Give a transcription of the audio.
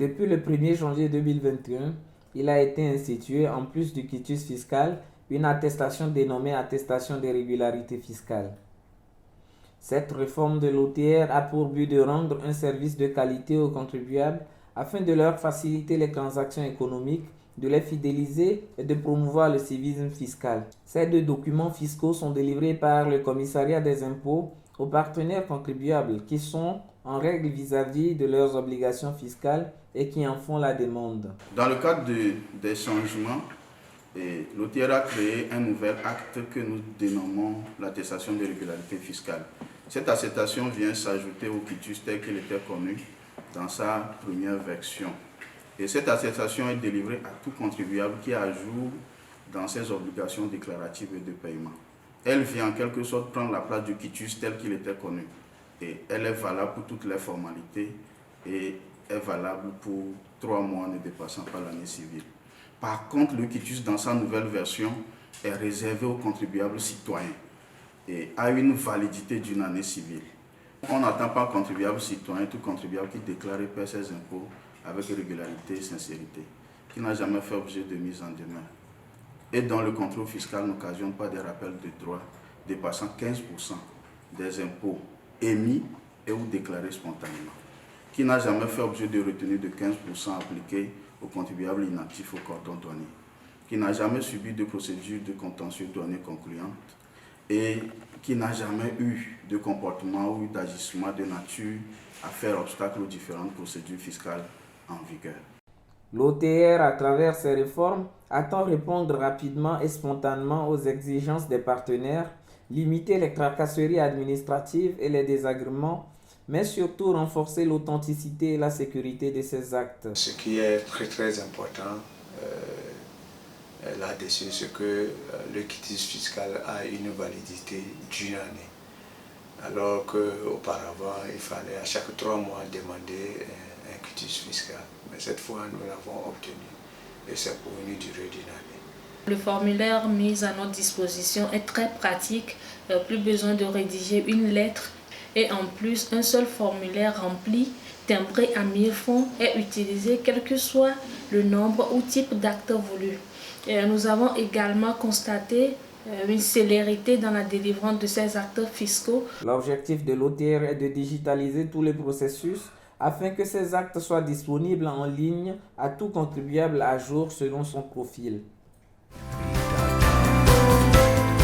Depuis le 1er janvier 2021, il a été institué, en plus du quitus fiscal, une attestation dénommée attestation de régularité fiscale. Cette réforme de l'OTR a pour but de rendre un service de qualité aux contribuables afin de leur faciliter les transactions économiques, de les fidéliser et de promouvoir le civisme fiscal. Ces deux documents fiscaux sont délivrés par le commissariat des impôts aux partenaires contribuables qui sont en règle vis-à-vis de leurs obligations fiscales et qui en font la demande. Dans le cadre des changements, l'OTR a créé un nouvel acte que nous dénommons l'attestation de régularité fiscale. Cette attestation vient s'ajouter au quitus tel qu'il était connu dans sa première version. Et cette attestation est délivrée à tout contribuable qui est à jour dans ses obligations déclaratives et de paiement. Elle vient en quelque sorte prendre la place du quitus tel qu'il était connu. Et elle est valable pour toutes les formalités et est valable pour 3 mois ne dépassant pas l'année civile. Par contre, le quitus dans sa nouvelle version est réservé aux contribuables citoyens et a une validité d'une année civile. On n'attend pas contribuable citoyen, tout contribuable qui déclare et paie ses impôts avec régularité et sincérité, qui n'a jamais fait objet de mise en demeure et dont le contrôle fiscal n'occasionne pas des rappels de droits dépassant 15% des impôts émis et ou déclarés spontanément, qui n'a jamais fait objet de retenue de 15% appliquée aux contribuables inactifs au cordon douanier, qui n'a jamais subi de procédure de contentieux douanier concluante et qui n'a jamais eu de comportement ou d'agissement de nature à faire obstacle aux différentes procédures fiscales en vigueur. L'OTR, à travers ces réformes, attend répondre rapidement et spontanément aux exigences des partenaires, limiter les tracasseries administratives et les désagréments, mais surtout renforcer l'authenticité et la sécurité de ces actes. Ce qui est très important là-dessus, c'est que le quitus fiscal a une validité d'une année, alors qu'auparavant, il fallait à chaque 3 mois demander un quitus fiscal. Mais cette fois, nous l'avons obtenu et c'est pour une durée d'une année. Le formulaire mis à notre disposition est très pratique, plus besoin de rédiger une lettre et en plus un seul formulaire rempli, timbré à 1000 francs est utilisé quel que soit le nombre ou type d'acte voulu. Nous avons également constaté une célérité dans la délivrance de ces actes fiscaux. L'objectif de l'OTR est de digitaliser tous les processus afin que ces actes soient disponibles en ligne à tout contribuable à jour selon son profil.